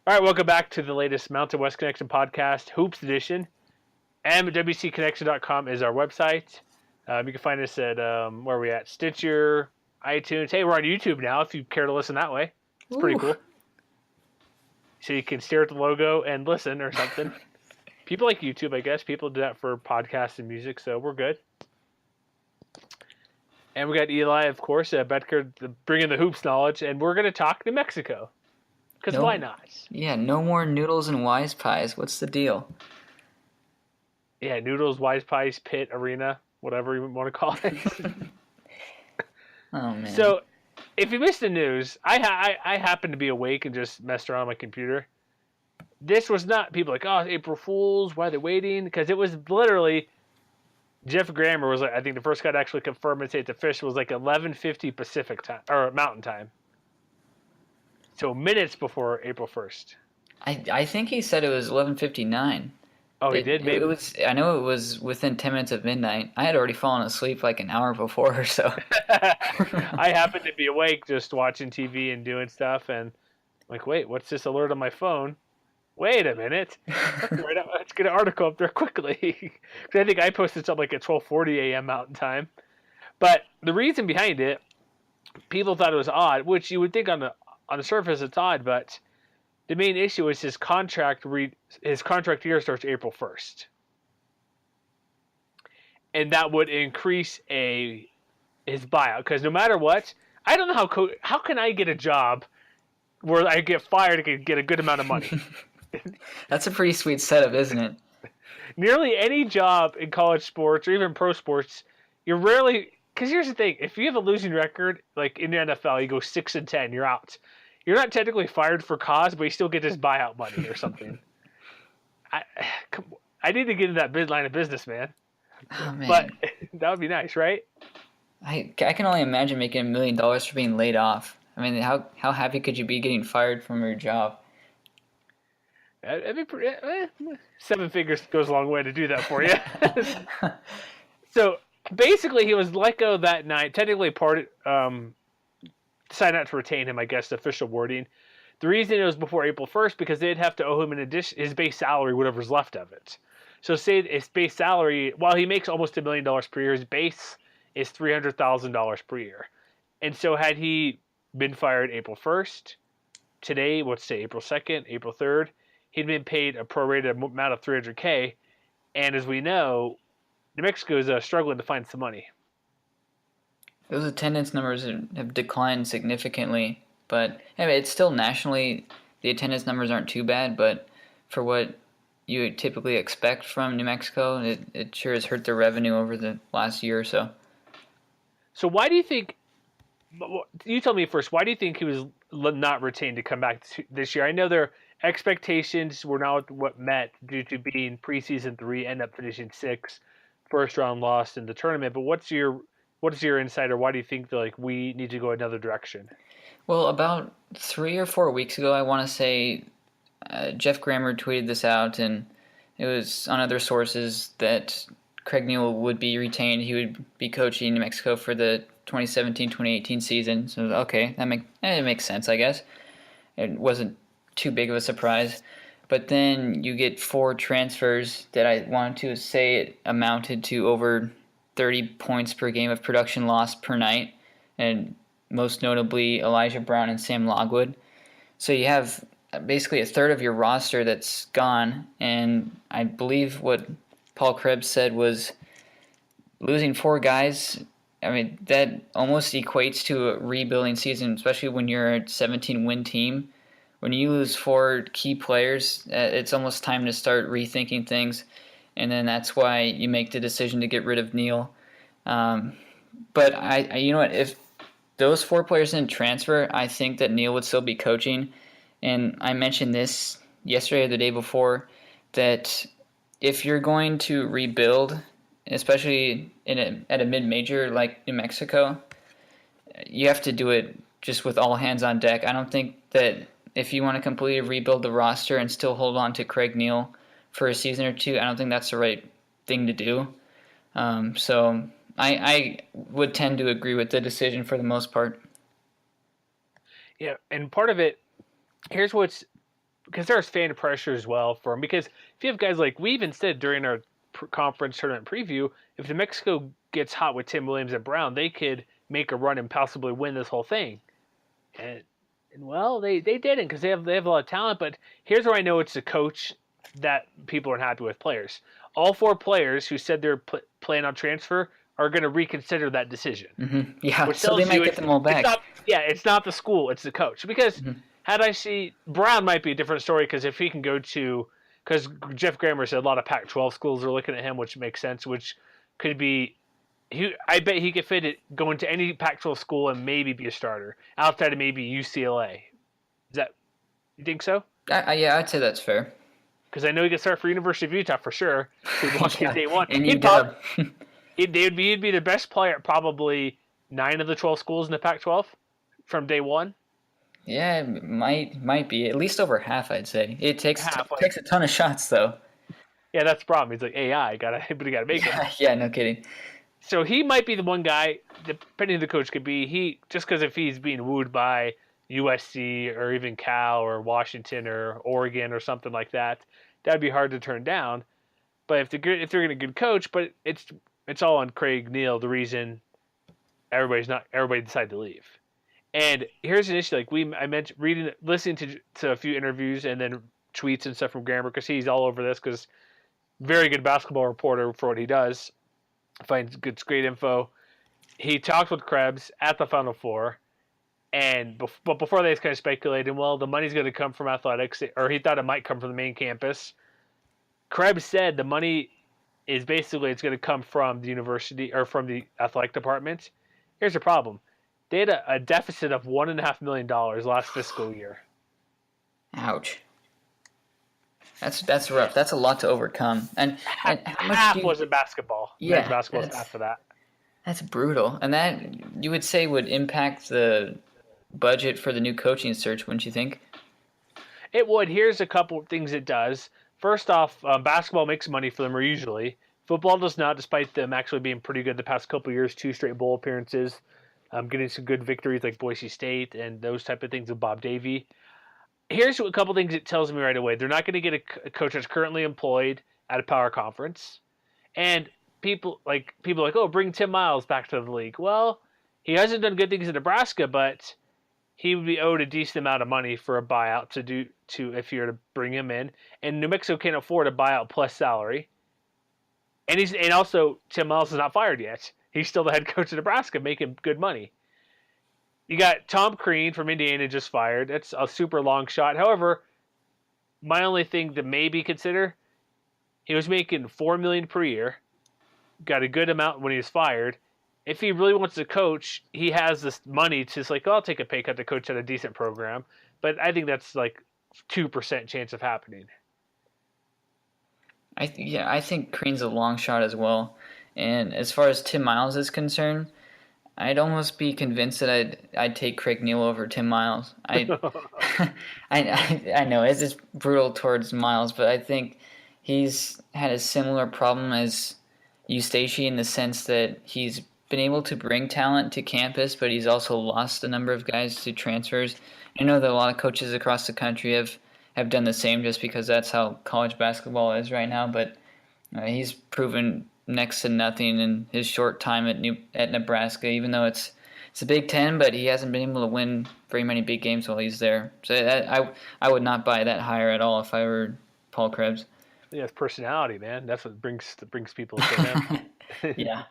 All right, welcome back to the latest Mountain West Connection podcast, Hoops Edition. MWCConnection.com is our website. You can find us at, where are we at? Stitcher, iTunes. Hey, we're on YouTube now if you care to listen that way. It's pretty Ooh. cool. So you can stare at the logo and listen or something. People like YouTube, I guess. People do that for podcasts and music, so we're good. And we got Eli, of course, Betker, bringing the hoops knowledge, and we're going to talk New Mexico. Because why not? Yeah, no more noodles and wise pies. What's the deal? Yeah, Noodles, Wise Pies, Pit, Arena, whatever you want to call it. Oh, man. So, if you missed the news, I happened to be awake and just messed around on my computer. This was not people like, oh, April Fools, why are they waiting? Because it was literally Jeff Grammer was like, I think the first guy to actually confirm and say it's official was like 11:50 Pacific time or Mountain time. So minutes before April 1st. I think he said it was 11:59. Oh, he did? Maybe. It was. I know it was within 10 minutes of midnight. I had already fallen asleep like an hour before or so. I happened to be awake just watching TV and doing stuff, and I'm like, wait, what's this alert on my phone? Wait a minute. Let's get an article up there quickly. Because I think I posted something like at 12:40 a.m. Mountain Time. But the reason behind it, people thought it was odd, which you would think on the surface it's odd, but the main issue is his contract year starts April 1st. And that would increase his buyout, because no matter what, I don't know how can I get a job where I get fired and get a good amount of money. That's a pretty sweet setup, isn't it? Nearly any job in college sports or even pro sports, you're rarely, because here's the thing: if you have a losing record, like in the NFL, you go 6-10, you're out. You're not technically fired for cause, but you still get this buyout money or something. I need to get into that line of business, man. Oh, man. But that would be nice, right? I can only imagine making $1 million for being laid off. I mean, how happy could you be getting fired from your job? That'd be pretty, 7 figures goes a long way to do that for you. So basically, he was let go that night. Technically, decided not to retain him, I guess, the official wording. The reason it was before April 1st because they'd have to owe him in addition his base salary, whatever's left of it. So say his base salary, while he makes almost $1 million per year, his base is $300,000 per year. And so had he been fired April 1st, today, let's say April 2nd, April 3rd, he'd been paid a prorated amount of $300K. And as we know, New Mexico is struggling to find some money. Those attendance numbers have declined significantly, but I mean, it's still nationally, the attendance numbers aren't too bad, but for what you would typically expect from New Mexico, it sure has hurt their revenue over the last year or so. So why do you think, you tell me first, why do you think he was not retained to come back this year? I know their expectations were not what met due to being preseason 3, end up finishing 6, first round lost in the tournament, but what's your insight, or why do you think that we need to go another direction? Well, about 3 or 4 weeks ago, I want to say Jeff Grammer tweeted this out, and it was on other sources that Craig Neal would be retained. He would be coaching New Mexico for the 2017-2018 season. So, okay, it makes sense, I guess. It wasn't too big of a surprise. But then you get 4 transfers that I wanted to say it amounted to over 30 points per game of production loss per night, and most notably Elijah Brown and Sam Logwood. So you have basically a third of your roster that's gone, and I believe what Paul Krebs said was losing 4 guys. I mean, that almost equates to a rebuilding season, especially when you're a 17-win team. When you lose 4 key players, it's almost time to start rethinking things. And then that's why you make the decision to get rid of Neal. But I you know what? If those 4 players didn't transfer, I think that Neal would still be coaching. And I mentioned this yesterday or the day before, that if you're going to rebuild, especially at a mid-major like New Mexico, you have to do it just with all hands on deck. I don't think that if you want to completely rebuild the roster and still hold on to Craig Neal for a season or two, I don't think that's the right thing to do. So I would tend to agree with the decision for the most part. Yeah, and part of it, here's what's because there's fan pressure as well for him. Because if you have guys like, we even said during our conference tournament preview, if New Mexico gets hot with Tim Williams and Brown, they could make a run and possibly win this whole thing. And well, they didn't, because they have a lot of talent. But here's where I know it's the coach that people aren't happy with. Players, all 4 players who said they're planning on transfer are going to reconsider that decision. Mm-hmm. Yeah, Which so they tells you might get them all back. It's not the school, it's the coach. Because had I see Brown might be a different story, because if he can go to, because Jeff Grammer said a lot of Pac-12 schools are looking at him, which makes sense, which could be. I bet he could fit it going to any Pac-12 school and maybe be a starter outside of maybe UCLA. Is that, you think so? Yeah, I'd say that's fair. Because I know he could start for University of Utah for sure. Yeah, Day one, and he'd be the best player at probably 9 of the 12 schools in the Pac-12 from day one. Yeah, it might be at least over half. I'd say it takes Half, takes a ton of shots though. Yeah, that's the problem. He's like AI, but he got to make it. Yeah, no kidding. So he might be the one guy, depending on who the coach could be. He just because if he's being wooed by USC or even Cal or Washington or Oregon or something like that, that'd be hard to turn down. But if they're getting a good coach, but it's all on Craig Neal, the reason everybody decided to leave. And here's an issue. Like I mentioned, listening to a few interviews and then tweets and stuff from Grammer, because he's all over this, because very good basketball reporter for what he does. Finds great info. He talked with Krebs at the Final Four, but before they kind of speculated, well, the money's going to come from athletics, or he thought it might come from the main campus. Krebs said the money is basically it's going to come from the university or from the athletic department. Here's the problem: they had a deficit of $1.5 million last fiscal year. Ouch. That's rough. That's a lot to overcome. And how much half was in basketball. Yeah, basketball is half of that. That's brutal, and that you would say would impact the budget for the new coaching search, wouldn't you think? It would. Here's a couple of things it does. First off, basketball makes money for them usually. Football does not, despite them actually being pretty good the past couple of years. 2 straight bowl appearances, getting some good victories like Boise State and those type of things with Bob Davie. Here's a couple things it tells me right away. They're not going to get a coach that's currently employed at a power conference. And people are like, oh, bring Tim Miles back to the league. Well, he hasn't done good things in Nebraska, but he would be owed a decent amount of money for a buyout to if you're to bring him in. And New Mexico can't afford a buyout plus salary. And also Tim Miles is not fired yet. He's still the head coach of Nebraska, making good money. You got Tom Crean from Indiana just fired. That's a super long shot. However, my only thing to maybe consider, he was making $4 million per year. Got a good amount when he was fired. If he really wants to coach, he has this money to just like, oh, I'll take a pay cut to coach at a decent program. But I think that's like 2% chance of happening. I think Crean's a long shot as well. And as far as Tim Miles is concerned, I'd almost be convinced that I'd take Craig Neal over Tim Miles. I know it's just brutal towards Miles, but I think he's had a similar problem as Eustace in the sense that he's been able to bring talent to campus, but he's also lost a number of guys to transfers. I know that a lot of coaches across the country have done the same just because that's how college basketball is right now, but he's proven next to nothing in his short time at Nebraska, even though it's a Big Ten, but he hasn't been able to win very many big games while he's there. So I would not buy that hire at all if I were Paul Krebs. Yeah, it's personality, man. That's what brings people to him. Yeah.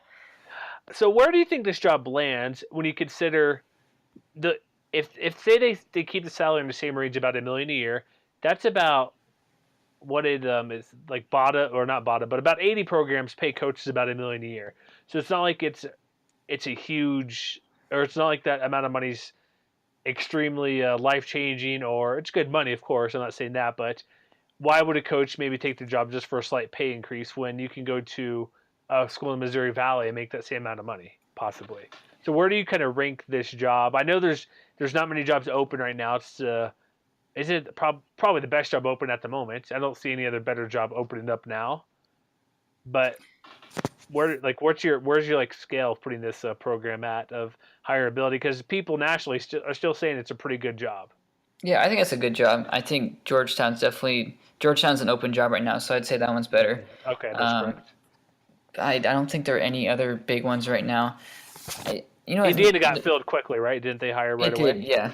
So where do you think this job lands when you consider if say they keep the salary in the same range, about $1 million a year, that's about what it is like BADA, or not BADA, but about 80 programs pay coaches about $1 million a year. So it's not like it's a huge, or it's not like that amount of money's extremely life changing, or it's good money, of course. I'm not saying that, but why would a coach maybe take the job just for a slight pay increase when you can go to a school in Missouri Valley and make that same amount of money, possibly? So where do you kind of rank this job? I know there's not many jobs open right now. It's isn't it probably the best job open at the moment. I don't see any other better job opening up now. But where's your like scale of putting this program at of higher ability? Because people nationally are still saying it's a pretty good job. Yeah, I think that's a good job. I think Georgetown's an open job right now, so I'd say that one's better. Okay, that's Um, correct. I don't think there are any other big ones right now. You know what? Indiana got filled quickly, right? Didn't they hire right It away? did, yeah.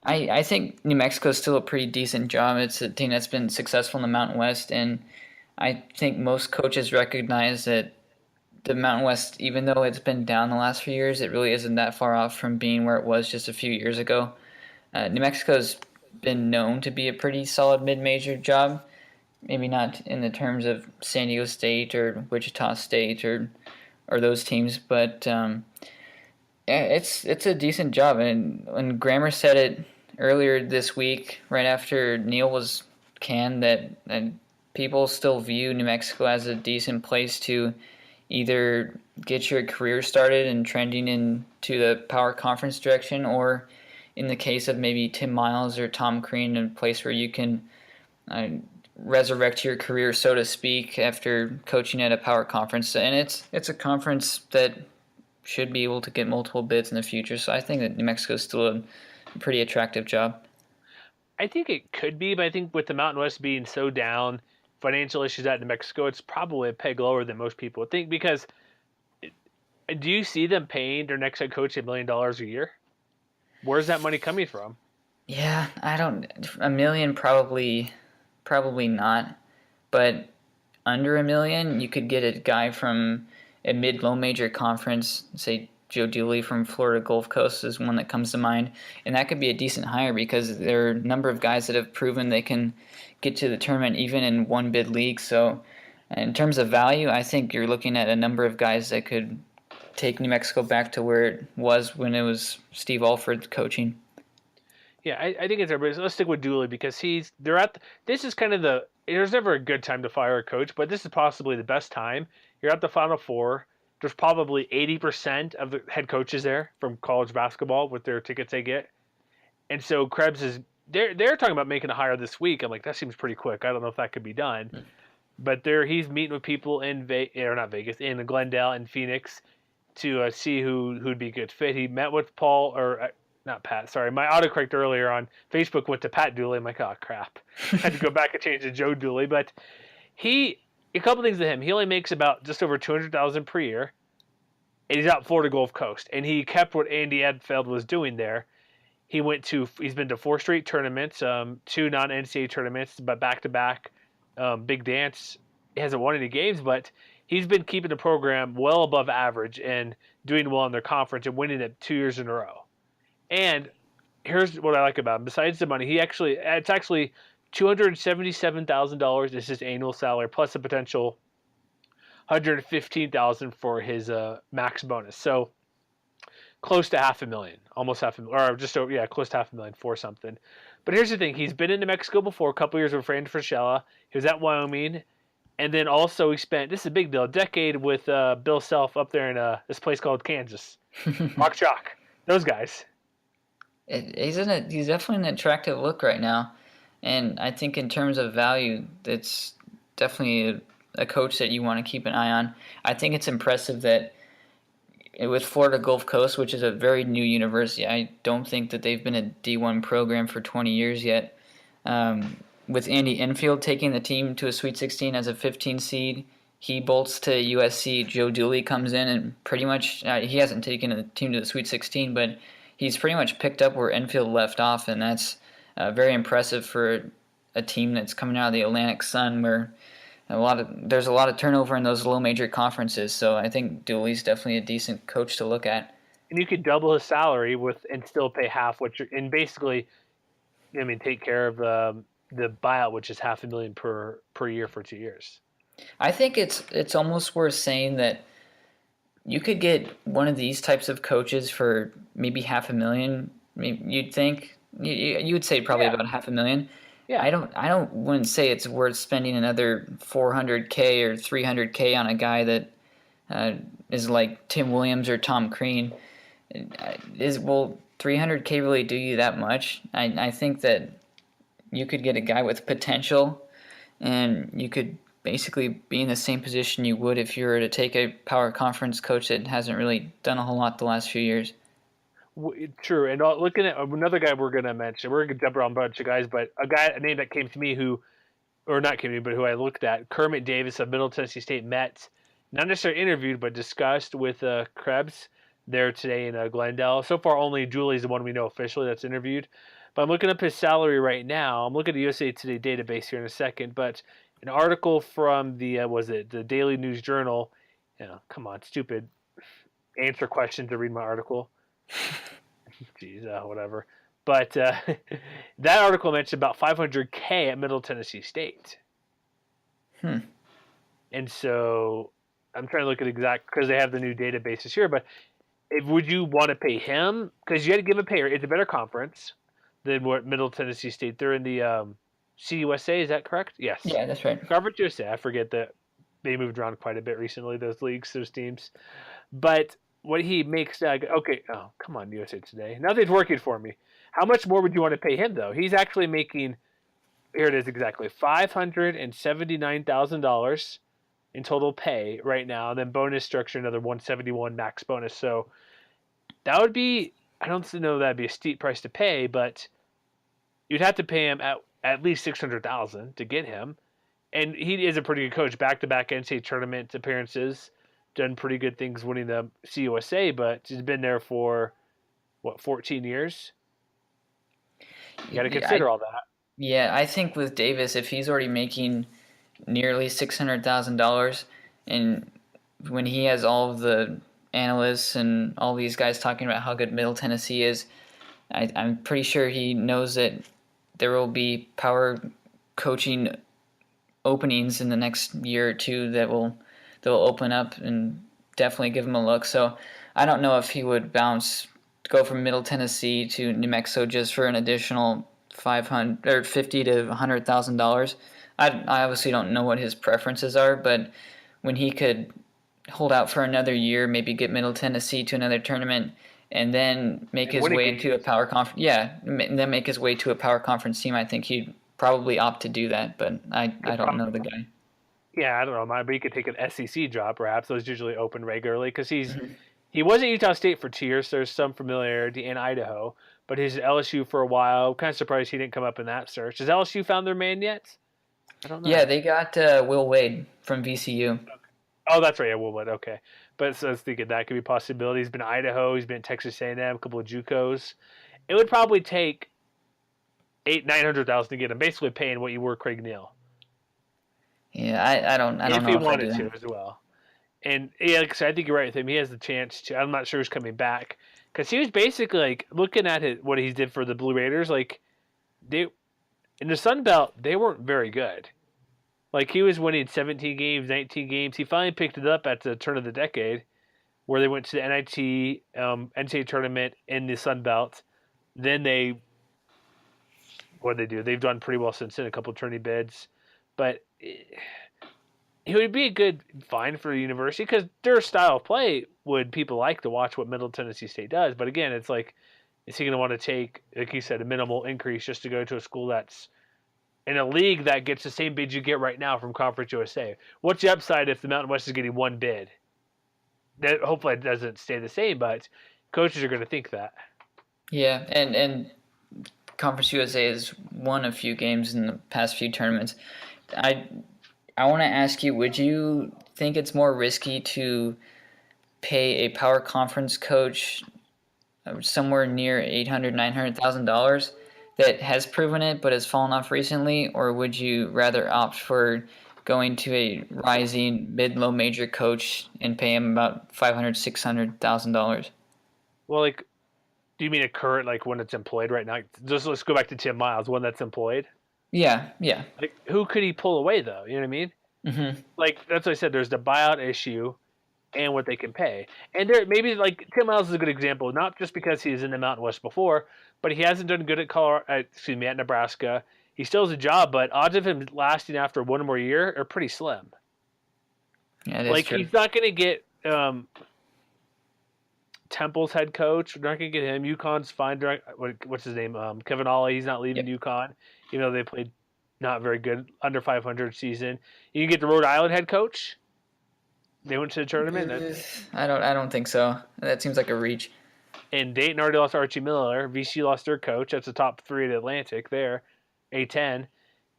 I think New Mexico's still a pretty decent job. It's a team that's been successful in the Mountain West, and I think most coaches recognize that the Mountain West, even though it's been down the last few years, it really isn't that far off from being where it was just a few years ago. New Mexico's been known to be a pretty solid mid-major job. Maybe not in the terms of San Diego State or Wichita State or those teams, but yeah, it's a decent job. And when Grammer said it earlier this week, right after Neil was canned, that and people still view New Mexico as a decent place to either get your career started and trending into the power conference direction, or in the case of maybe Tim Miles or Tom Crean, a place where you can uh, resurrect your career, so to speak, after coaching at a power conference. And it's a conference that should be able to get multiple bids in the future. So I think that New Mexico is still a pretty attractive job. I think it could be, but I think with the Mountain West being so down, financial issues out in New Mexico, it's probably a peg lower than most people would think. Because do you see them paying their next head coach $1 million a year? Where's that money coming from? Yeah, I don't. A million probably not, but under a million, you could get a guy from a mid-low major conference, say Joe Dooley from Florida Gulf Coast is one that comes to mind, and that could be a decent hire because there are a number of guys that have proven they can get to the tournament even in one bid league. So, in terms of value, I think you're looking at a number of guys that could take New Mexico back to where it was when it was Steve Alford coaching. Yeah, I think it's everybody. Let's stick with Dooley because they're at. This is kind of there's never a good time to fire a coach, but this is possibly the best time. You're at the Final Four. There's probably 80% of the head coaches there from college basketball with their tickets they get, and so Krebs is. They're talking about making a hire this week. I'm like, that seems pretty quick. I don't know if that could be done, but he's meeting with people in or not Vegas, in Glendale and Phoenix to see who'd be a good fit. He met with Paul or not Pat. Sorry, my autocorrect earlier on Facebook went to Pat Dooley. I'm like, oh crap, had to go back and change to Joe Dooley. But he, a couple things to him. He only makes about just over 200,000 per year, and he's out Florida Gulf Coast. And he kept what Andy Edfeld was doing there. He's been to 4 straight tournaments, 2 non-NCAA tournaments, but back to back Big Dance. He hasn't won any games, but he's been keeping the program well above average and doing well in their conference and winning it 2 years in a row. And here's what I like about him. Besides the money, it's actually $277,000 is his annual salary plus a potential 115,000 for his max bonus. So close to half a million, almost half a million, or just over, yeah, close to half a million for something. But here's the thing: he's been in New Mexico before, a couple years with Fran Fraschilla. He was at Wyoming, and then also he spent, this is a big deal, a decade with Bill Self up there in this place called Kansas, Rock Chalk. Those guys. He's definitely an attractive look right now, and I think in terms of value, it's definitely a coach that you want to keep an eye on. I think it's impressive that with Florida Gulf Coast, which is a very new university, I don't think that they've been a D1 program for 20 years yet. With Andy Enfield taking the team to a Sweet 16 as a 15 seed, he bolts to USC. Joe Dooley comes in and pretty much he hasn't taken the team to the Sweet 16, but he's pretty much picked up where Enfield left off, and that's very impressive for a team that's coming out of the Atlantic Sun, where there's a lot of turnover in those low major conferences. So I think Dooley's definitely a decent coach to look at. And you could double his salary and still pay half, and basically, I mean, take care of the buyout, which is $500,000 per year for 2 years. I think it's almost worth saying that you could get one of these types of coaches for maybe $500,000. You'd think you would say probably about $500,000. Yeah. I wouldn't say it's worth spending another $400K or $300K on a guy that is like Tim Williams or Tom Crean. Will $300K really do you that much? I think that you could get a guy with potential, and you could basically be in the same position you would if you were to take a power conference coach that hasn't really done a whole lot the last few years. True. And looking at another guy we're going to mention, we're going to jump around a bunch of guys, but a name that came to me or not came to me, but who I looked at, Kermit Davis of Middle Tennessee State Met, not necessarily interviewed, but discussed with Krebs there today in Glendale. So far, only Julie's the one we know officially that's interviewed. But I'm looking up his salary right now. I'm looking at the USA Today database here in a second, but an article from the the Daily News Journal. Come on, stupid. Answer questions to read my article. Jeez, whatever. But that article mentioned about $500K at Middle Tennessee State. And so I'm trying to look at exact because they have the new databases here. But would you want to pay him? Because you had to give him a pay. It's a better conference than what Middle Tennessee State. They're in the CUSA. Is that correct? Yes. Yeah, that's right. Conference USA. I forget that they moved around quite a bit recently. Those leagues, those teams. But what he makes, okay, oh, come on, USA Today. Nothing's working for me. How much more would you want to pay him, though? He's actually making, here it is exactly, $579,000 in total pay right now, and then bonus structure, another 171 max bonus. So that would be, I don't know that'd be a steep price to pay, but you'd have to pay him at least $600,000 to get him. And he is a pretty good coach, back-to-back NCAA tournament appearances, done pretty good things winning the CUSA, but he's been there for, 14 years? You got to consider all that. Yeah, I think with Davis, if he's already making nearly $600,000, and when he has all of the analysts and all these guys talking about how good Middle Tennessee is, I'm pretty sure he knows that there will be power coaching openings in the next year or two they'll open up and definitely give him a look. So I don't know if he would go from Middle Tennessee to New Mexico just for an additional $50,000 to $100,000. I obviously don't know what his preferences are, but when he could hold out for another year, maybe get Middle Tennessee to another tournament, and then make his way into a power conference. Yeah, and then make his way to a power conference team. I think he'd probably opt to do that, but I don't know the guy. Yeah, I don't know, but he could take an SEC job, perhaps. Those usually open regularly because he was at Utah State for 2 years. So there's some familiarity in Idaho, but he's at LSU for a while. I'm kind of surprised he didn't come up in that search. Has LSU found their man yet? I don't know. Yeah, they got Will Wade from VCU. Okay. Oh, that's right. Yeah, Will Wade. Okay, but so I was thinking that could be a possibility. He's been at Idaho. He's been at Texas A&M, a couple of JUCOs. It would probably take $900,000 to get him, basically paying what you were Craig Neal. Yeah, I don't know if he wanted to as well. And yeah, like I said, I think you're right with him. He has the chance to. I'm not sure he's coming back because he was basically like looking at what he did for the Blue Raiders. Like they in the Sun Belt, they weren't very good. Like he was winning 17 games, 19 games. He finally picked it up at the turn of the decade, where they went to the NIT NCAA tournament in the Sun Belt. Then what did they do? They've done pretty well since then. A couple of tourney bids, but it would be a good find for the university because their style of play would people like to watch what Middle Tennessee State does. But again, it's like, is he going to want to take, like you said, a minimal increase just to go to a school that's in a league that gets the same bid you get right now from Conference USA? What's the upside if the Mountain West is getting one bid? That hopefully it doesn't stay the same, but coaches are going to think that. Yeah, and Conference USA has won a few games in the past few tournaments. I want to ask you, would you think it's more risky to pay a power conference coach somewhere near $800,000, $900,000 that has proven it but has fallen off recently, or would you rather opt for going to a rising mid-low major coach and pay him about $500,000, $600,000? Well, like, do you mean a current, like one that's employed right now? Let's go back to Tim Miles, one that's employed. Yeah. Like, who could he pull away though? You know what I mean? Mm-hmm. Like that's what I said. There's the buyout issue, and what they can pay. And there maybe like Tim Miles is a good example, not just because he's in the Mountain West before, but he hasn't done good at Nebraska. He still has a job, but odds of him lasting after one more year are pretty slim. Yeah, that's true. He's not going to get Temple's head coach. We're not going to get him. UConn's fine. What's his name? Kevin Ollie. He's not leaving UConn. They played not very good, under 500 season. You can get the Rhode Island head coach. They went to the tournament. I don't think so. That seems like a reach. And Dayton already lost Archie Miller. VC lost their coach. That's the top 3 at Atlantic there, A10.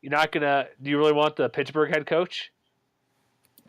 You're not going to – do you really want the Pittsburgh head coach?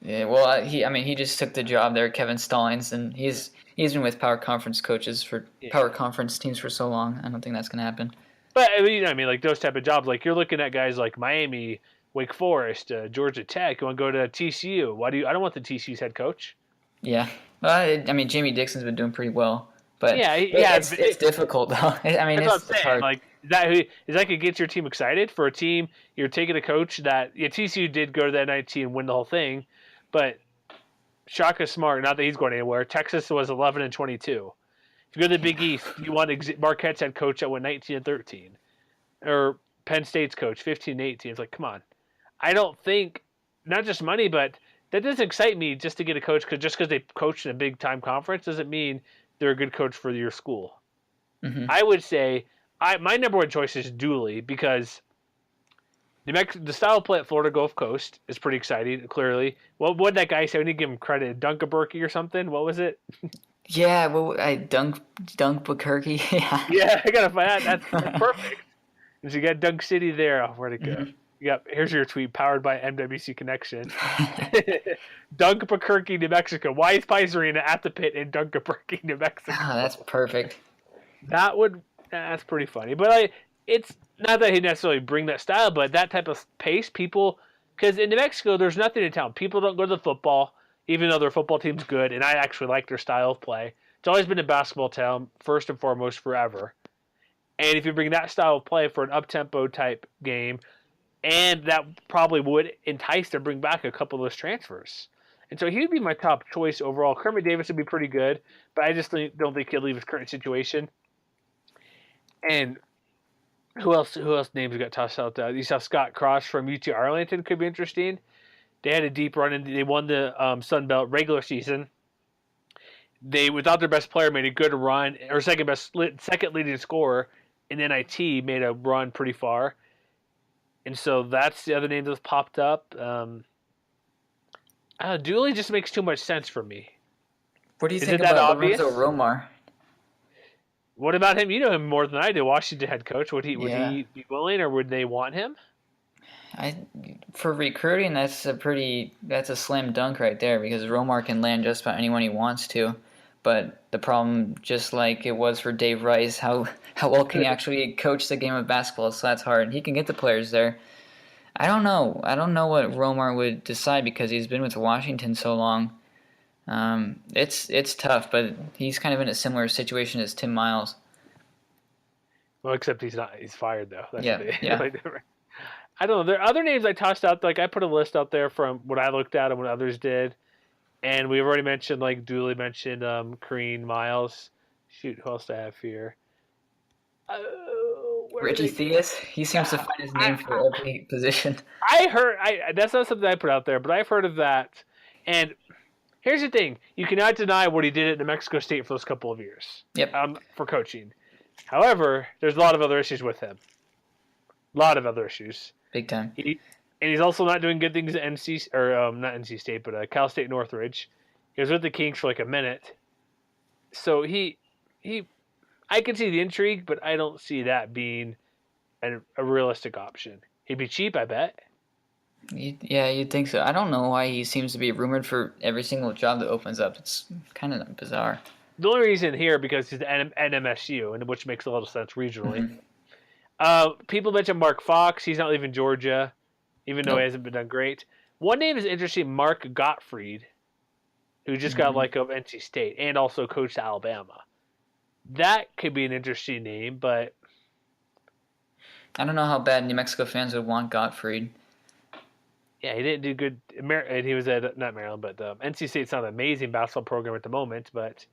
Yeah, well, he just took the job there, Kevin Stallings, and he's been with power conference power conference teams for so long. I don't think that's gonna happen. But like those type of jobs, like you're looking at guys like Miami, Wake Forest, Georgia Tech. You want to go to TCU? I don't want the TCU's head coach. Yeah, well, Jamie Dixon's been doing pretty well, but it's difficult though. That's what I'm saying. Hard. Like is that could get your team excited for a team? You're taking a coach that TCU did go to that 19 and win the whole thing. But Shaka Smart, not that he's going anywhere. Texas was 11-22. If you go to the Big East, you want Marquette's head coach that went 19-13, or Penn State's coach 15-18. It's like, come on. I don't think not just money, but that doesn't excite me just to get a coach because they coached in a big time conference doesn't mean they're a good coach for your school. Mm-hmm. I would say my number one choice is Dooley because the style of play at Florida Gulf Coast is pretty exciting, clearly. What would that guy say? We need to give him credit. Dunkaberky or something? What was it? Yeah, Dunk Bukkirky. Yeah, I got to find that. That's perfect. So you got Dunk City there. Oh, where'd it go? Mm-hmm. Here's your tweet, powered by MWC Connection. Dunk Bukkirky, New Mexico. Wise Pies Arena at the pit in Dunkaberky, New Mexico. Oh, that's perfect. That's pretty funny. But it's not that he necessarily bring that style, but that type of pace, people, because in New Mexico, there's nothing in town. People don't go to the football, even though their football team's good, and I actually like their style of play. It's always been a basketball town, first and foremost, forever. And if you bring that style of play for an up-tempo type game, and that probably would entice to bring back a couple of those transfers. And so he would be my top choice overall. Kermit Davis would be pretty good, but I just don't think he'll leave his current situation. And who else names got tossed out there? You saw Scott Cross from UT Arlington could be interesting. They had a deep run and they won the Sun Belt regular season. They, without their best player, made a good run, or second leading scorer in NIT, made a run pretty far. And so that's the other name that's popped up. Dooley just makes too much sense for me. What do you think about Lorenzo Romar? What about him? You know him more than I do. Washington head coach. Would he be willing, or would they want him? For recruiting, that's a slam dunk right there because Romar can land just about anyone he wants to. But the problem, just like it was for Dave Rice, how well can he actually coach the game of basketball? So that's hard. He can get the players there. I don't know. I don't know what Romar would decide because he's been with Washington so long. It's tough, but he's kind of in a similar situation as Tim Miles. Well, except he's not. He's fired though. That's yeah. I don't know. There are other names I tossed out. Like I put a list out there from what I looked at and what others did, and we've already mentioned, like Dooley mentioned, Crean, Miles. Shoot, who else do I have here? Reggie Theus. He seems to find his name for every position. That's not something I put out there, but I've heard of that. And here's the thing: you cannot deny what he did at New Mexico State for those couple of years. Yep. For coaching. However, there's a lot of other issues with him. A lot of other issues. Big time. He's also not doing good things at not NC State, but Cal State Northridge. He was with the Kings for like a minute. So I can see the intrigue, but I don't see that being a realistic option. He'd be cheap, I bet. Yeah, you'd think so. I don't know why he seems to be rumored for every single job that opens up. It's kind of bizarre. The only reason here because he's at MSU, and which makes a little sense regionally. Mm-hmm. People mention Mark Fox. He's not leaving Georgia, even though he hasn't been done great. One name is interesting, Mark Gottfried, who just got like of NC State and also coached Alabama. That could be an interesting name, but I don't know how bad New Mexico fans would want Gottfried. Yeah, he didn't do good. He was at not Maryland, but NC State's not an amazing basketball program at the moment. But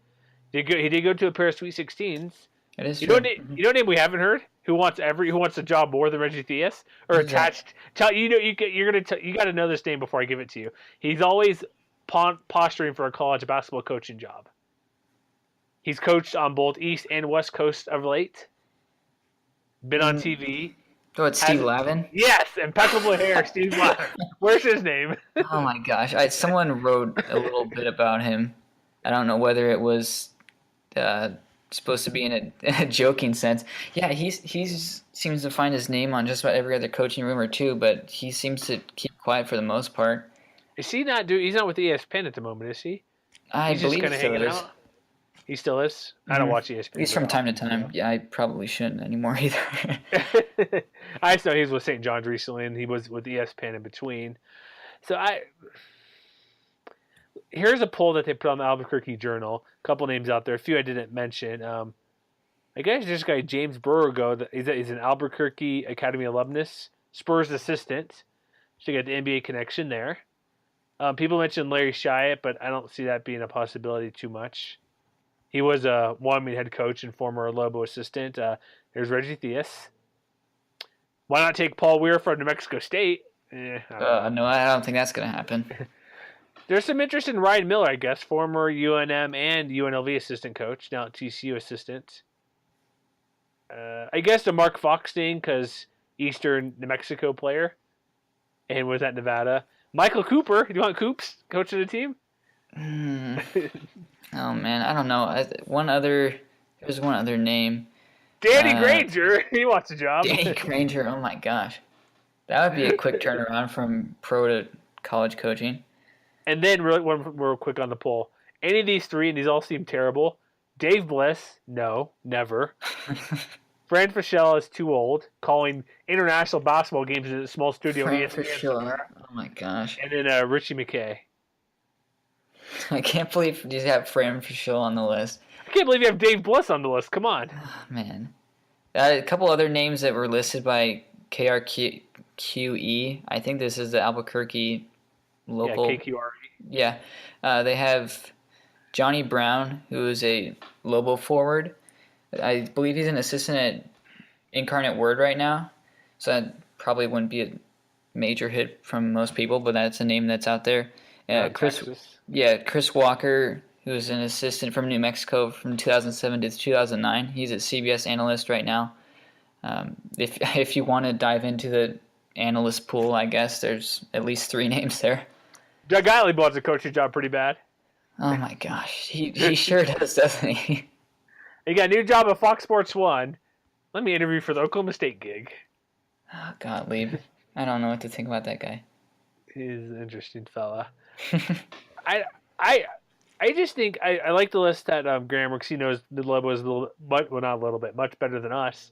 he did go to a pair of Sweet 16s. It is true. You know a name we haven't heard who wants a job more than Reggie Theus or attached. You got to know this name before I give it to you. He's always posturing for a college basketball coaching job. He's coached on both East and West Coast of late. Been on TV. Oh, it's Steve Lavin? Yes, impeccable hair, Steve Lavin. Where's his name? Oh my gosh! Someone wrote a little bit about him. I don't know whether it was supposed to be in a joking sense. Yeah, he's seems to find his name on just about every other coaching rumor too, but he seems to keep quiet for the most part. Is he not He's not with ESPN at the moment, is he? I He's just believe kind he of still hanging is. out. He still is. I don't Hmm. watch At ESPN least very from time to often, time. Yeah, I probably shouldn't anymore either. so I saw he was with St. John's recently, and he was with ESPN in between. So here's a poll that they put on the Albuquerque Journal. A couple names out there, a few I didn't mention. I guess this guy James Burgo, he's an Albuquerque Academy alumnus, Spurs assistant. So you got the NBA connection there. People mentioned Larry Shyatt, but I don't see that being a possibility too much. He was a Wyoming head coach and former Lobo assistant. There's Reggie Theus. Why not take Paul Weir from New Mexico State? I don't know. No, I don't think that's gonna happen. There's some interest in Ryan Miller, I guess, former UNM and UNLV assistant coach, now at TCU assistant. I guess the Mark Fox thing because Eastern New Mexico player and was at Nevada. Michael Cooper, do you want Coops coach of the team? Hmm. Oh man, I don't know. There's one other name. Danny Uh, Granger, he wants a job. Danny Granger. Oh my gosh, that would be a quick turnaround from pro to college coaching. And then real quick on the poll. Any of these three, and these all seem terrible. Dave Bliss, no, never. Fran Fischel is too old, calling international basketball games in a small studio on Frank for ESPN sure. somewhere. Oh my gosh, And then Richie McKay. I can't believe you have Fran for sure on the list. I can't believe you have Dave Bliss on the list. Come on. Oh, man, a couple other names that were listed by KRQE. I think this is the Albuquerque local. Yeah, KQRE. Yeah, they have Johnny Brown, who is a Lobo forward. I believe he's an assistant at Incarnate Word right now, so that probably wouldn't be a major hit from most people, but that's a name that's out there. Texas. Chris Walker, who's an assistant from New Mexico from 2007 to 2009. He's a CBS analyst right now. If you want to dive into the analyst pool, I guess there's at least three names there. Doug Gottlieb wants a coaching job pretty bad. Oh my gosh, he sure does, doesn't he? He got a new job at Fox Sports 1. Let me interview for the Oklahoma State gig. Oh, Gottlieb. I don't know what to think about that guy. He's an interesting fella. I just think I like the list that Graham works. He knows the Lobo is not a little bit, much better than us.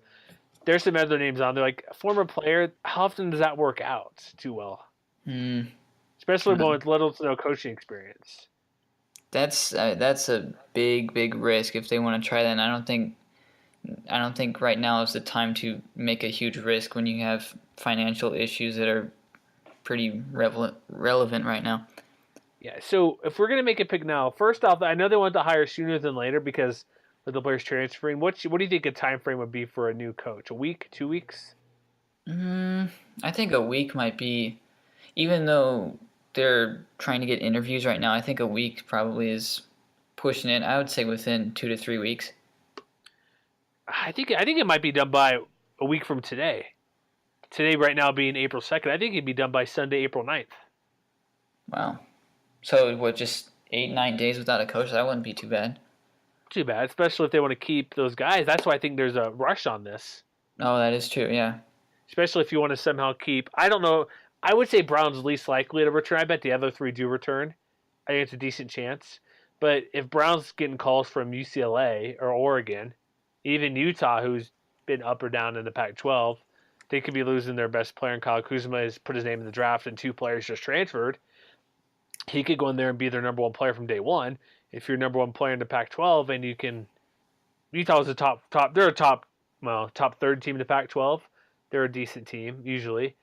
There's some other names on there, like a former player. How often does that work out too well? Especially one with little to no coaching experience. That's a big risk if they want to try that. And I don't think right now is the time to make a huge risk when you have financial issues that are pretty relevant right now. Yeah, so if we're gonna make a pick now, first off, I know they want to hire sooner than later because of the players transferring. What do you think a time frame would be for a new coach? A week, 2 weeks? I think a week might be, even though they're trying to get interviews right now, I think a week probably is pushing it. I would say within 2 to 3 weeks. I think it might be done by a week from today. Today, right now, being April 2nd, I think it'd be done by Sunday, April 9th. Wow. So what, just 8-9 days without a coach? That wouldn't be too bad. Too bad, especially if they want to keep those guys. That's why I think there's a rush on this. Oh, that is true. Yeah. Especially if you want to somehow keep. I don't know. I would say Brown's least likely to return. I bet the other three do return. I think it's a decent chance. But if Brown's getting calls from UCLA or Oregon, even Utah, who's been up or down in the Pac-12, they could be losing their best player in Kyle Kuzma. Has put his name in the draft, and 2 players just transferred. He could go in there and be their number 1 player from day one. If you're number 1 player in the Pac-12, and you can, Utah's a top. They're a top third team in the Pac-12. They're a decent team usually.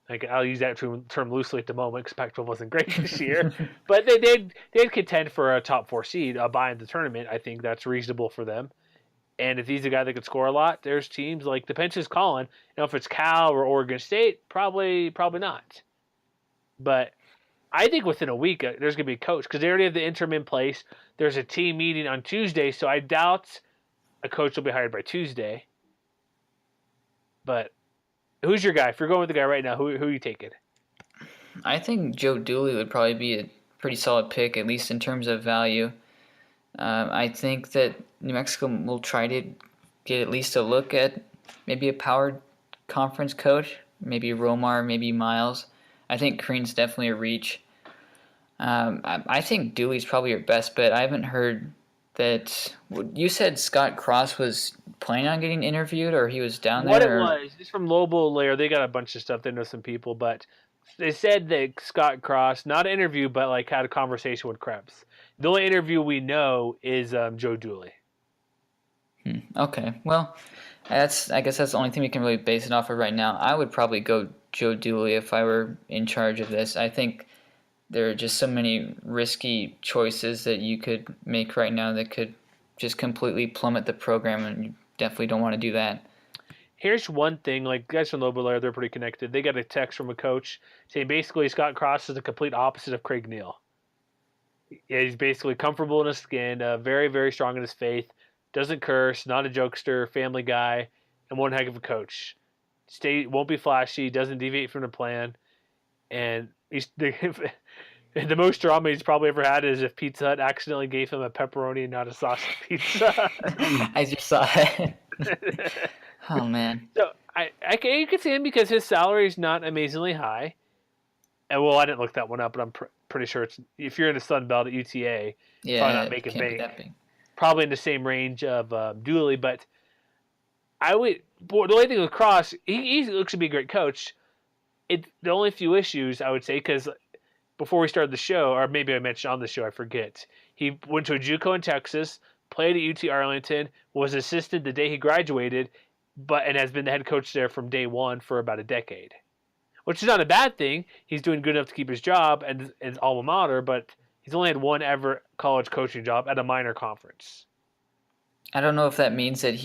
Like, I'll use that term loosely at the moment because Pac-12 wasn't great this year, but they'd contend for a top 4 seed by the tournament. I think that's reasonable for them. And if he's a guy that could score a lot, there's teams like the bench is calling. If it's Cal or Oregon State, probably not. But I think within a week there's going to be a coach because they already have the interim in place. There's a team meeting on Tuesday, so I doubt a coach will be hired by Tuesday. But who's your guy? If you're going with the guy right now, who are you taking? I think Joe Dooley would probably be a pretty solid pick, at least in terms of value. I think that New Mexico will try to get at least a look at maybe a power conference coach, maybe Romar, maybe Miles. I think Crean's definitely a reach. I think Dooley's probably your best bet. I haven't heard that. You said Scott Cross was planning on getting interviewed, or he was down What it there. Or, was, it's from Lobo Layer. They got a bunch of stuff. They know some people, but they said that Scott Cross, not an interview, but like had a conversation with Krebs. The only interview we know is Joe Dooley. okay, well, I guess that's the only thing we can really base it off of right now. I would probably go Joe Dooley if I were in charge of this. I think there are just so many risky choices that you could make right now that could just completely plummet the program, and you definitely don't want to do that. Here's one thing, like guys from Lobo Layer, they're pretty connected. They got a text from a coach saying basically Scott Cross is the complete opposite of Craig Neal. Yeah, he's basically comfortable in his skin, very, very strong in his faith, doesn't curse, not a jokester, family guy, and one heck of a coach. Won't be flashy, doesn't deviate from the plan, and he's the most drama he's probably ever had is if Pizza Hut accidentally gave him a pepperoni and not a sausage pizza. I just saw it. Oh man. So you could see him because his salary is not amazingly high. And well, I didn't look that one up, but I'm pretty sure it's if you're in the Sun Belt at UTA, Yeah, probably not it making can't be bank. that big. Probably in the same range of Dooley, but I would. Boy, the only thing with Cross, he looks to be a great coach. The only few issues I would say because before we started the show, or maybe I mentioned on the show, I forget. He went to a JUCO in Texas, played at UT Arlington, was assistant the day he graduated, and has been the head coach there from day one for about a decade. Which is not a bad thing. He's doing good enough to keep his job and his alma mater, but he's only had one ever college coaching job at a minor conference. I don't know if that means that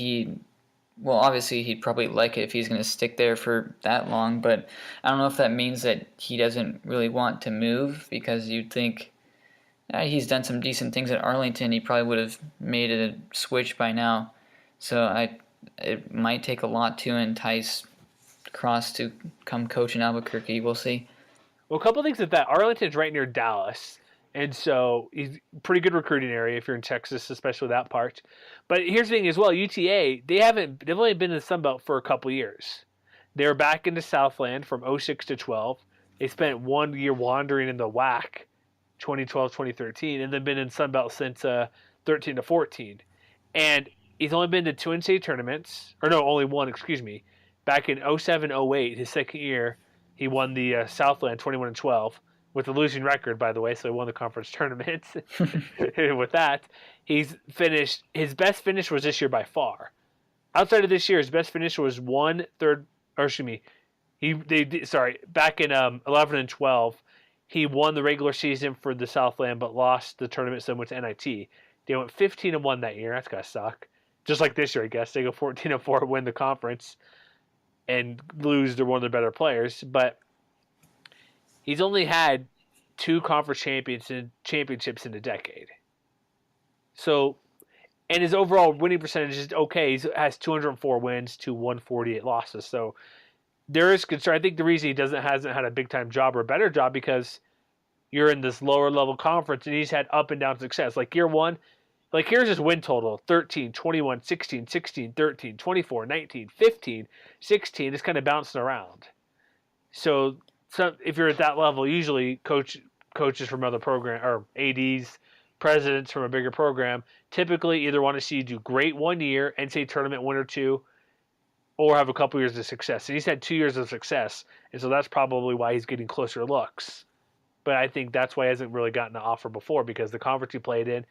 well, obviously he'd probably like it if he's going to stick there for that long, but I don't know if that means that he doesn't really want to move because you'd think he's done some decent things at Arlington. He probably would have made a switch by now. So it might take a lot to entice Cross to come coach in Albuquerque. We'll see. Well, a couple of things with that. Arlington's right near Dallas, and so he's a pretty good recruiting area if you're in Texas, especially that part. But here's the thing as well, UTA, they've only been in the Sun Belt for a couple years. They were back into Southland from 06 to 12. They spent 1 year wandering in the WAC, 2012, 2013, and then been in Sun Belt since 13 to 14. And he's only been to two NCAA tournaments, or no, only one, excuse me. Back in 07, 08, his second year, he won the Southland 21 and 12 with a losing record, by the way, so he won the conference tournament. With that, he's finished. His best finish was this year by far. Outside of this year, his best finish was back in 11 and 12, he won the regular season for the Southland, but lost the tournament, so went to NIT. They went 15 and 1 that year. That's gotta suck. Just like this year, I guess they go 14 and 4, win the conference, and lose to one of their better players. But he's only had two conference championships in a decade. So, and his overall winning percentage is okay. He has 204 wins to 148 losses. So there is concern. I think the reason he hasn't had a big time job or a better job because you're in this lower level conference and he's had up and down success. Like year one, like here's his win total: 13, 21, 16, 16, 13, 24, 19, 15, 16. It's kind of bouncing around. So if you're at that level, usually coaches from other program or ADs, presidents from a bigger program, typically either want to see you do great 1 year, NCAA tournament win or two, or have a couple years of success. And he's had 2 years of success, and so that's probably why he's getting closer looks. But I think that's why he hasn't really gotten an offer before because the conference he played in,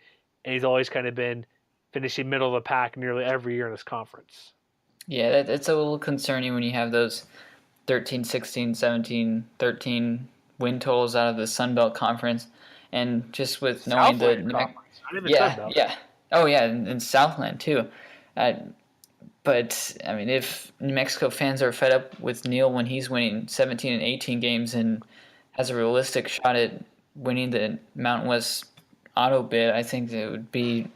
and he's always kind of been finishing middle of the pack nearly every year in this conference. Yeah, it's a little concerning when you have those 13, 16, 17, 13 win totals out of the Sun Belt Conference, and just with knowing Yeah. Oh yeah, and Southland too. But I mean, if New Mexico fans are fed up with Neal when he's winning 17 and 18 games and has a realistic shot at winning the Mountain West auto bid, I think it would be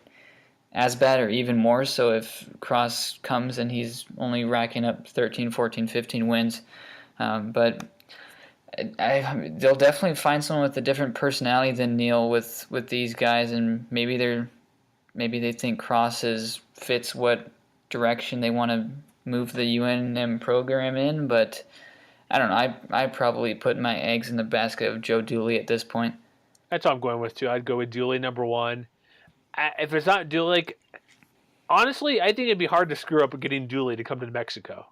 as bad or even more so if Cross comes and he's only racking up 13, 14, 15 wins. But they'll definitely find someone with a different personality than Neal with these guys, and maybe they're maybe they think fits what direction they want to move the UNM program in, but I don't know. I probably put my eggs in the basket of Joe Dooley at this point. That's what I'm going with too. I'd go with Dooley number one. If it's not Dooley, like, honestly, I think it'd be hard to screw up getting Dooley to come to Mexico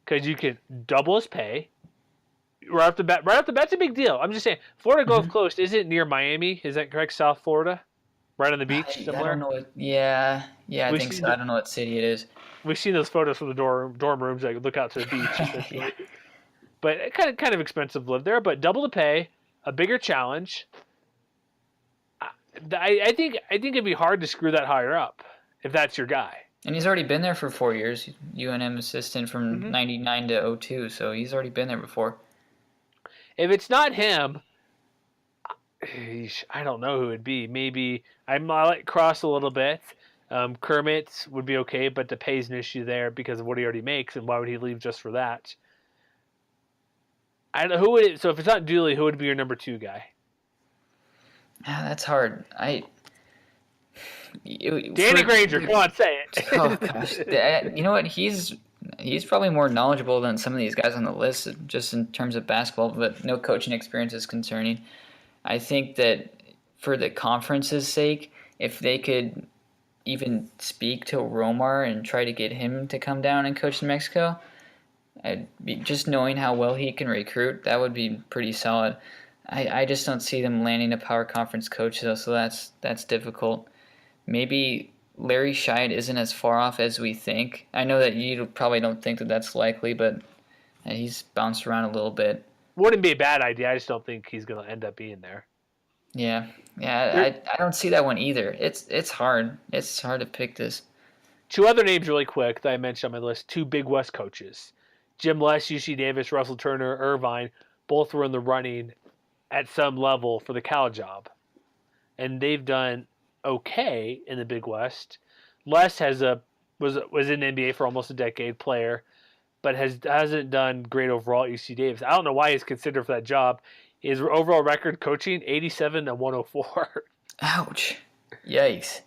because you can double his pay right off the bat. Right off the bat's a big deal. I'm just saying, Florida Gulf Coast isn't near Miami. Is that correct? South Florida, right on the beach I somewhere. don't know. I think so. I don't know what city it is. We've seen those photos from the dorm rooms that look out to the beach. Yeah. But it kind of expensive to live there. But double the pay, a bigger challenge. I think it'd be hard to screw that higher up if that's your guy. And he's already been there for 4 years. UNM assistant from '99 to '02, so he's already been there before. If it's not him, I don't know who it'd be. Maybe I like Cross a little bit. Kermit would be okay, but the pay's an issue there because of what he already makes, and why would he leave just for that? I don't know who would it. So if it's not Dooley, who would be your number two guy? That's hard. Danny Granger, come on, say it. Oh gosh, you know what? He's probably more knowledgeable than some of these guys on the list, just in terms of basketball. But no coaching experience is concerning. I think that for the conference's sake, if they could even speak to Romar and try to get him to come down and coach in Mexico, just knowing how well he can recruit, that would be pretty solid. I just don't see them landing a power conference coach though, so that's difficult. Maybe Larry Scheid isn't as far off as we think. I know that you probably don't think that that's likely, but he's bounced around a little bit. Wouldn't be a bad idea. I just don't think he's going to end up being there. Yeah. I don't see that one either. It's hard. It's hard to pick this. Two other names really quick that I mentioned on my list. Two Big West coaches. Jim Les, UC Davis, Russell Turner, Irvine, both were in the running at some level for the Cal job. And they've done okay in the Big West. Les was in the NBA for almost a decade, player, but hasn't done great overall at UC Davis. I don't know why he's considered for that job. His overall record coaching 87-104. Ouch. Yikes.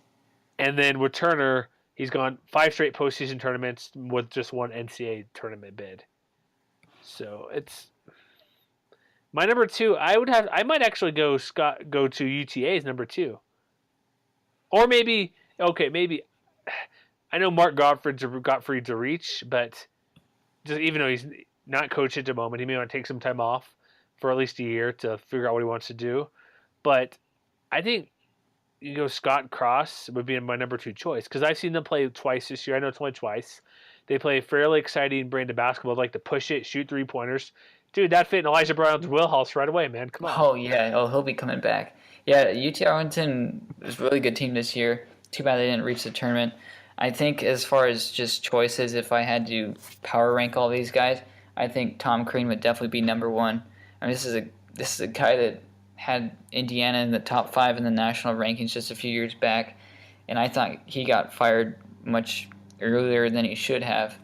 And then with Turner, he's gone 5 straight postseason tournaments with just one NCAA tournament bid. So it's my number two. I might actually go to UTA as number two. Or maybe I know Mark Gottfried's a reach, but just even though he's not coach at the moment, he may want to take some time off for at least a year to figure out what he wants to do. But I think you go Scott Cross would be my number two choice because I've seen them play twice this year. I know it's only twice. They play a fairly exciting brand of basketball, like to push it, shoot 3-pointers. Dude, that fit in Elijah Brown's wheelhouse right away, man. Come on. Oh, yeah. Oh, he'll be coming back. Yeah, UT Arlington was a really good team this year. Too bad they didn't reach the tournament. I think as far as just choices, if I had to power rank all these guys, I think Tom Crean would definitely be number one. I mean, this is a guy that had Indiana in the top 5 in the national rankings just a few years back, and I thought he got fired much earlier than he should have.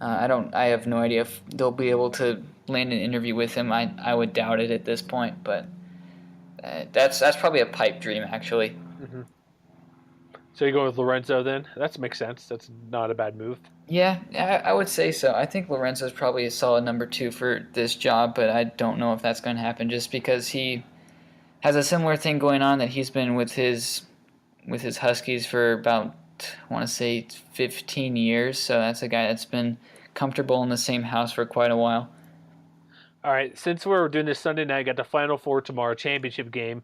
I have no idea if they'll be able to land an interview with him. I would doubt it at this point, but that's probably a pipe dream actually. Mm-hmm. So you go with Lorenzo then? That makes sense. That's not a bad move. Yeah, I would say so. I think Lorenzo's probably a solid number 2 for this job, but I don't know if that's going to happen just because he has a similar thing going on that he's been with his Huskies for about, I want to say, 15 years. So that's a guy that's been comfortable in the same house for quite a while. All right, since we're doing this Sunday night, got the Final Four tomorrow, championship game.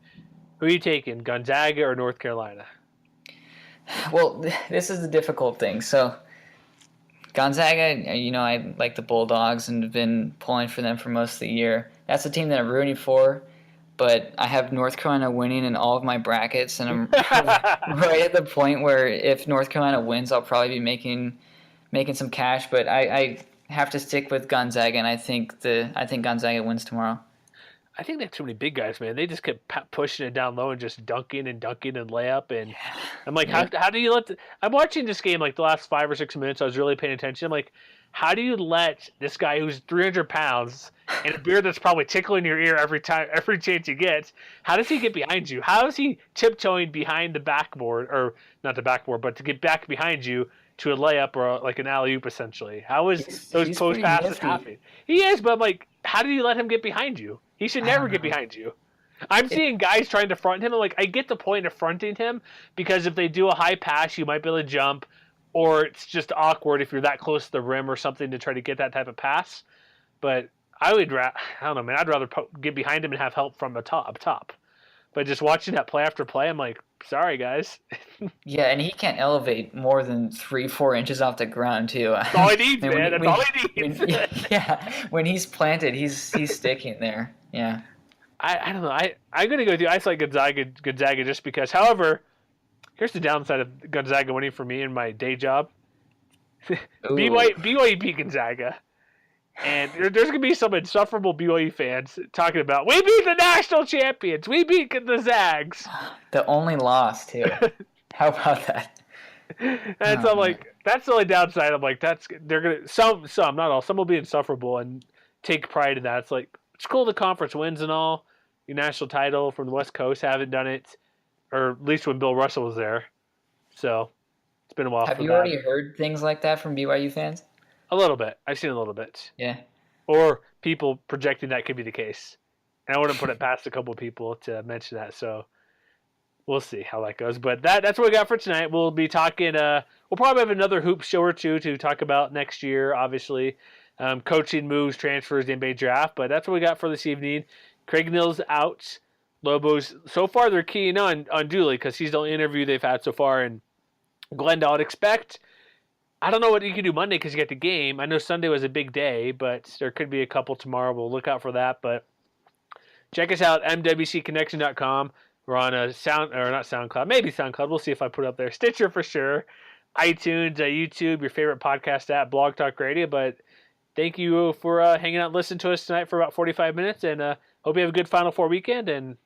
Who are you taking, Gonzaga or North Carolina? Well, this is the difficult thing. So Gonzaga, I like the Bulldogs and have been pulling for them for most of the year. That's the team that I'm rooting for, but I have North Carolina winning in all of my brackets, and I'm right at the point where if North Carolina wins, I'll probably be making some cash. But I have to stick with Gonzaga, and I think Gonzaga wins tomorrow. I think they have too many big guys, man. They just kept pushing it down low and just dunking and layup. And I'm like, how do you let I'm watching this game like the last 5 or 6 minutes. I was really paying attention. I'm like, How do you let this guy who's 300 pounds and a beard that's probably tickling your ear every chance he gets, how does he get behind you? How is he tiptoeing behind the backboard, or not the backboard, but to get back behind you to a layup or like an alley-oop essentially? How is those He's post pretty passes nifty. happening? He is, but I'm like, how do you let him get behind you? He should I never don't get know. behind you. I'm seeing guys trying to front him. I'm like, I get the point of fronting him because if they do a high pass, you might be able to jump, or it's just awkward if you're that close to the rim or something to try to get that type of pass. But I don't know, man. I'd rather get behind him and have help from the top. But just watching that play after play, I'm like, sorry guys. Yeah, and he can't elevate more than 3-4 inches off the ground too. That's all he needs, And man. That's all he needs. yeah, when he's planted, he's sticking there. Yeah. I don't know. I'm gonna go with you. I like Gonzaga just because. However, here's the downside of Gonzaga winning for me in my day job. Ooh. BYU beat Gonzaga. And there's going to be some insufferable BYU fans talking about, we beat the national champions. We beat the Zags. The only loss, too. How about that? And so I'm like, that's the only downside. I'm like, they're going to, some, not all, some will be insufferable and take pride in that. It's like, it's cool the conference wins and all. Your national title from the West Coast haven't done it, or at least when Bill Russell was there. So it's been a while. Have for you that. already heard things like that from BYU fans? A little bit. I've seen a little bit. Yeah. Or people projecting that could be the case. And I wouldn't put it past a couple of people to mention that. So we'll see how that goes. But that's what we got for tonight. We'll be talking. We'll probably have another hoop show or two to talk about next year, obviously. Coaching moves, transfers, the NBA draft. But that's what we got for this evening. Craig Nill's out. Lobos, so far they're keying on Dooley because he's the only interview they've had so far. And Glendale, I'd expect. I don't know what you can do Monday because you get the game. I know Sunday was a big day, but there could be a couple tomorrow. We'll look out for that. But check us out, mwcconnection.com. We're on a not SoundCloud, maybe SoundCloud. We'll see if I put it up there. Stitcher for sure. iTunes, YouTube, your favorite podcast app, Blog Talk Radio. But thank you for hanging out and listening to us tonight for about 45 minutes. And hope you have a good Final Four weekend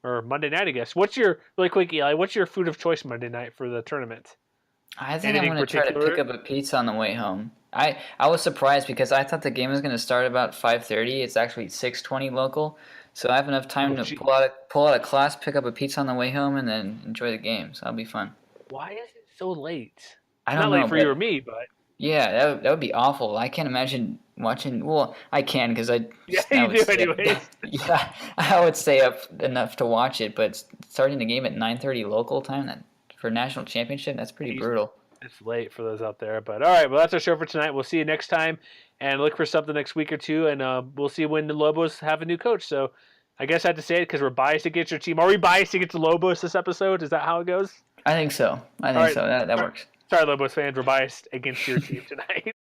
or Monday night, I guess. Really quick, Eli, what's your food of choice Monday night for the tournament? I think Anything I'm going to try to particular? pick up a pizza on the way home. I was surprised because I thought the game was going to start about 5:30. It's actually 6:20 local, so I have enough time to pull out a class, pick up a pizza on the way home, and then enjoy the game. So that'll be fun. Why is it so late? I Not don't late know, for but you or me, but yeah, that would be awful. I can't imagine watching. Well, I can because I you do anyways. Yeah, I would stay up enough to watch it, but starting the game at 9:30 local time for national championship, that's pretty brutal. It's late for those out there, but all right. Well, that's our show for tonight. We'll see you next time, and look for something next week or two, and we'll see when the Lobos have a new coach. So, I guess I have to say it because we're biased against your team. Are we biased against the Lobos this episode? Is that how it goes? I think so. I think All right. so. That works. Sorry, Lobos fans, we're biased against your team tonight.